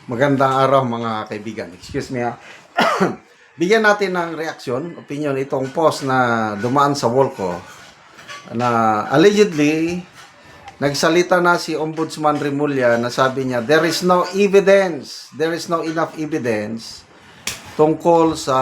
Magandang araw mga kaibigan. Excuse me ha. Bigyan natin ng reaksyon, opinion itong post na dumaan sa wall ko na allegedly nagsalita na si Ombudsman Remulla na sabi niya there is no enough evidence tungkol sa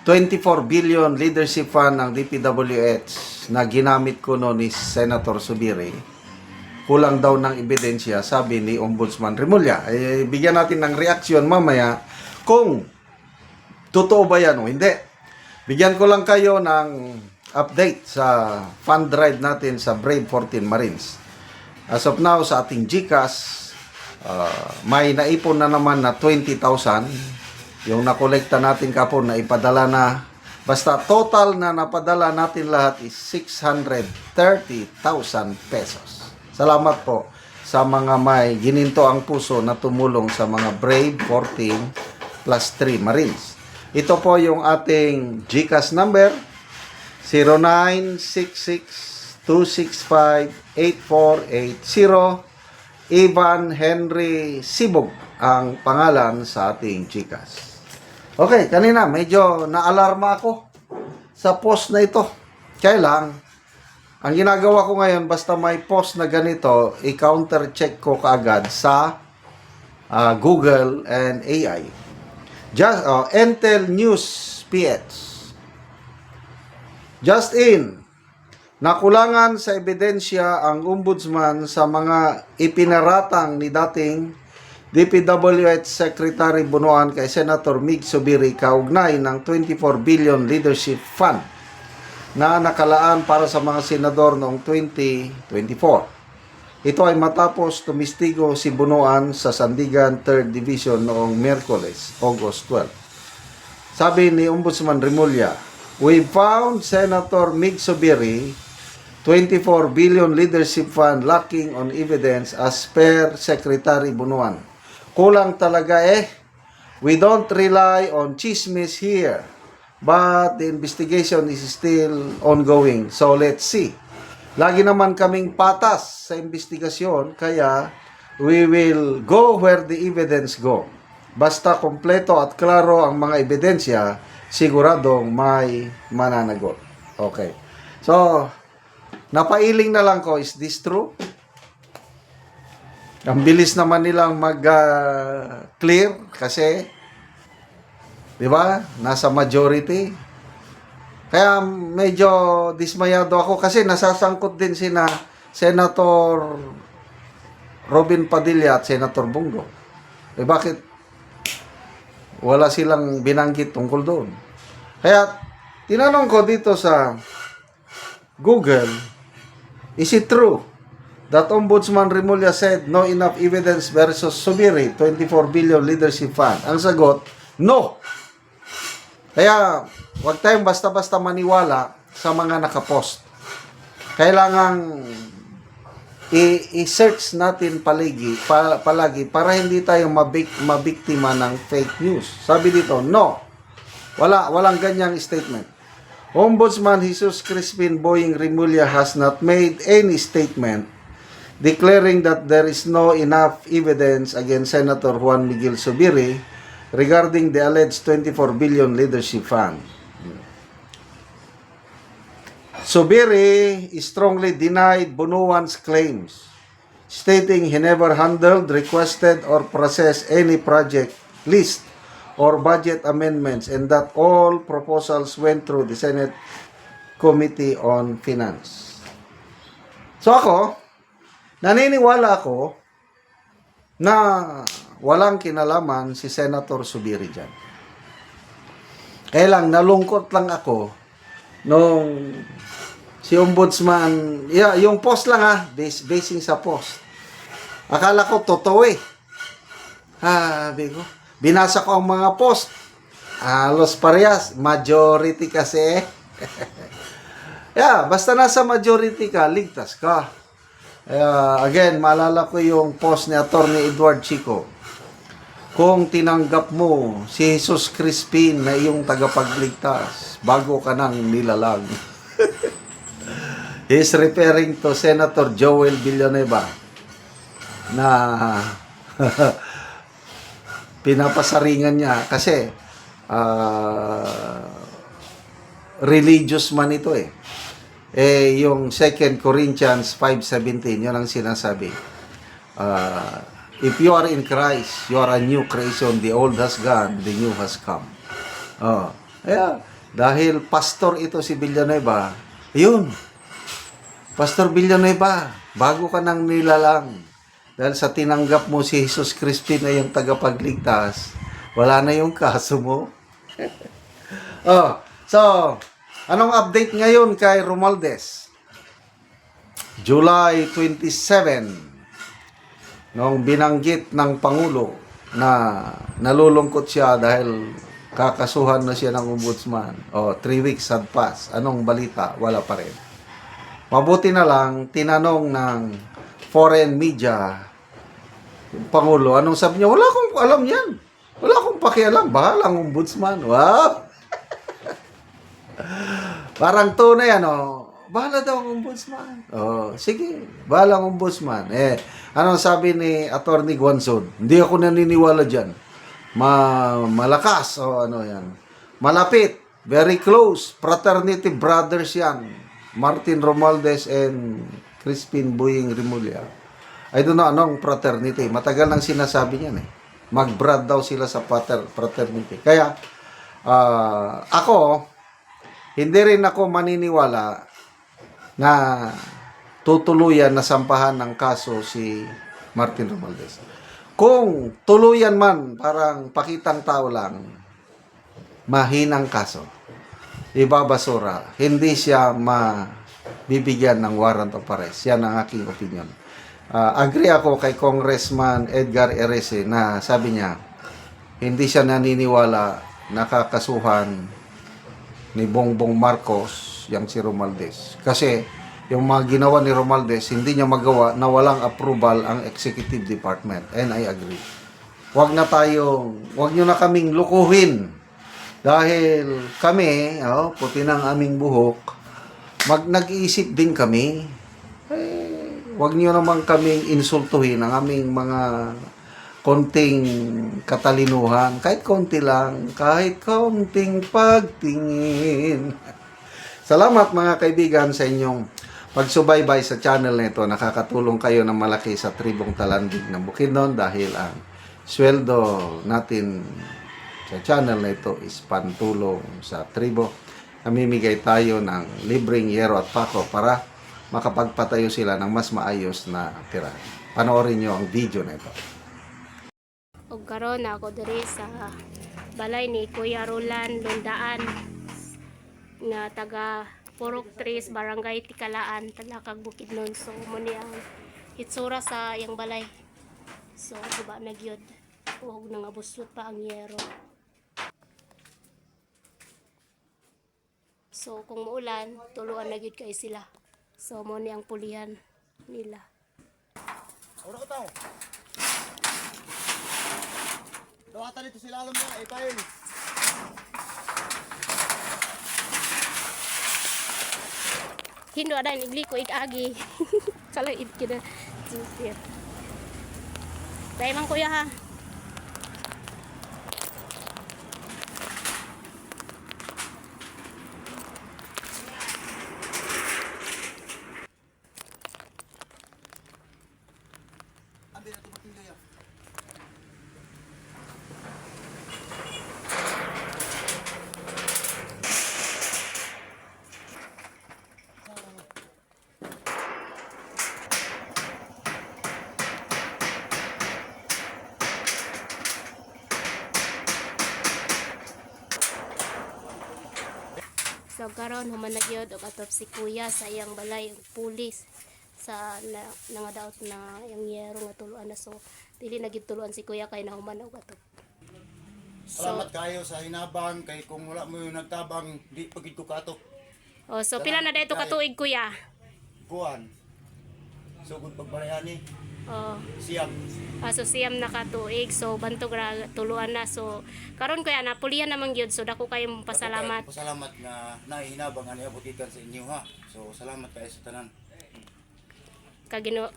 24 billion leadership fund ng DPWH na ginamit ko noon ni Senator Zubiri. Kulang daw ng ebidensya, sabi ni Ombudsman Remulla. Bigyan natin ng reaksyon mamaya kung totoo ba yan o hindi. Bigyan ko lang kayo ng update sa fund drive natin sa Brave 14 Marines. As of now, sa ating GCash, may naipon na naman na 20,000. Yung nakolekta natin kapon na ipadala na. Basta total na napadala natin lahat is 630,000 pesos. Salamat po sa mga may gininto ang puso na tumulong sa mga Brave 14 plus 3 Marines. Ito po yung ating GCash number 0966-265-8480. Ivan Henry Sibog ang pangalan sa ating GCash. Okay, kanina medyo naalarma ako sa post na ito. Kaya lang, ang ginagawa ko ngayon, basta may post na ganito, i-counter check ko kaagad sa Google and AI. Just Entel News PH. Just in, nakulangan sa ebidensya ang ombudsman sa mga ipinaratang ni dating DPWH Secretary Bunuan kay Senator Mig Zubiri kaugnay ng 24 billion leadership fund na nakalaan para sa mga senador noong 2024. Ito ay matapos tumistigo si Bunuan sa Sandigan 3rd Division noong Miyerkules, August 12. Sabi ni Ombudsman Remulla, "We found Senator Mig Zubiri 24 billion leadership fund lacking on evidence as per Secretary Bunuan. Kulang talaga eh. We don't rely on chismis here. But the investigation is still ongoing. So let's see." Lagi naman kaming patas sa investigasyon, kaya we will go where the evidence go. Basta kompleto at klaro ang mga ebidensya, siguradong may mananagot. Okay. So, napailing na lang ko, is this true? Ang bilis naman nilang mag-clear kasi di ba? Nasa majority. Kaya medyo dismayado ako kasi nasasangkot din sina Senator Robin Padilla at Senator Bongo. Eh bakit wala silang binanggit tungkol doon? Kaya tinanong ko dito sa Google, is it true that Ombudsman Remulla said no enough evidence versus Zubiri 24 billion leadership fund? Ang sagot, no. Kaya, huwag tayong basta-basta maniwala sa mga nakapost. Kailangang i-search natin palagi para hindi tayo mabiktima ng fake news. Sabi dito, no. Walang ganyang statement. Ombudsman Jesus Crispin Boying Remulla has not made any statement declaring that there is no enough evidence against Senator Juan Miguel Zubiri regarding the alleged 24 billion leadership fund. Zubiri strongly denied Bunuan's claims, stating he never handled, requested, or processed any project list or budget amendments and that all proposals went through the Senate Committee on Finance. So ako, naniniwala ako na walang kinalaman si Senator Zubiri dyan. Kaya lang, nalungkot lang ako nung si Ombudsman, yung post lang basing sa post. Akala ko totoo eh. Bigo. Binasa ko ang mga post. Halos parehas. Majority kasi. Basta nasa majority ka, ligtas ka. Again, maalala ko yung post ni Attorney Edward Chico. Kung tinanggap mo si Jesus Crispin na iyong tagapagligtas, bago ka nang nilalang. He's referring to Senator Joel Villanueva na pinapasaringan niya kasi religious man ito eh. Yung 2 Corinthians 5:17, yun ang sinasabi. If you are in Christ, you are a new creation. The old has gone, the new has come. Oh. Dahil pastor ito si Villanueva, yun. Pastor Villanueva, bago ka nang nilalang. Dahil sa tinanggap mo si Jesus Cristo na yung tagapagligtas, wala na yung kaso mo. So, anong update ngayon kay Romualdez? July 27, nung binanggit ng Pangulo na nalulungkot siya dahil kakasuhan na siya ng ombudsman. 3 weeks had passed. Anong balita? Wala pa rin. Mabuti na lang, tinanong ng foreign media, yung Pangulo, anong sabi niya? Wala akong alam yan. Wala akong pakialam. Bahalang ombudsman. Wow! Parang tunay, bahala daw ang ombudsman. Sige, bahalang ombudsman. Anong sabi ni Attorney Guanzon? Hindi ako naniniwala dyan. Malakas, yan. Malapit, very close, fraternity brothers yan. Martin Romualdez and Crispin Boying Remulla. I don't know anong fraternity. Matagal nang sinasabi niyan eh. Mag-brad daw sila sa fraternity. Kaya, hindi rin ako maniniwala na tutuluyan na sampahan ng kaso si Martin Romualdez. Kung tuluyan man, parang pakitang tao lang, mahinang kaso, ibabasura, hindi siya mabibigyan ng warrant of arrest. Yan ang aking opinion. Agree ako kay Congressman Edgar Erese na sabi niya, hindi siya naniniwala nakakasuhan ni Bongbong Marcos yang si Romualdez. Kasi yung mga ginawa ni Romualdez, hindi niya magawa na walang approval ang executive department. And I agree. Huwag nyo na kaming lukuhin. Dahil kami, puti ng aming buhok, nag-iisip din kami. Huwag nyo naman kaming insultuhin ang aming mga konting katalinuhan. Kahit konti lang, kahit konting pagtingin. Salamat mga kaibigan sa inyong pagsubaybay sa channel na ito. Nakakatulong kayo ng malaki sa tribong Talandig ng Bukidnon dahil ang sweldo natin sa channel na ito is pantulong sa tribo. Namimigay tayo ng libreng yero at pako para makapagpatayo sila ng mas maayos na tirahan. Panoorin nyo ang video na ito. Og karon ako diri sa balay ni Kuya Roland Lundaan na taga Purok 3, Barangay Tikalaan, Talakag, Bukidnon. So muni ang hitsura sa iyang balay. So guba na gyud. Huwag nang abusot pa ang yero. So kung muulan, tuluan na gyud kay sila. So muni ang pulihan nila. Ora ko tao. Dawatan dito sila alam na ipain. Hindo ada igli ko igagi. Kalau kita jusir. Dai mang kuya ha. Ambil na tumating ya. So karon human na gyud og atop si kuya sa iyang balay og pulis sa nangadaot na yang yero nga tuluan na. So dili na gid tuluan si kuya kay nahuman og atop. Salamat kayo sa hinabang kay kung wala mo yung nagtabang di pagid ko katok. So pila na dayto ka tuig kuya? Kuan. Sugod pagbarayani siyam. So siyam na ka tuig. So bantog ra tuluan na. So karon kuya napulihan naman gyud. So dako kayo pasalamat. Pasalamat nga nahihinabang ani abutikan sa inyo ha. So salamat kayo sa tanan. Kagino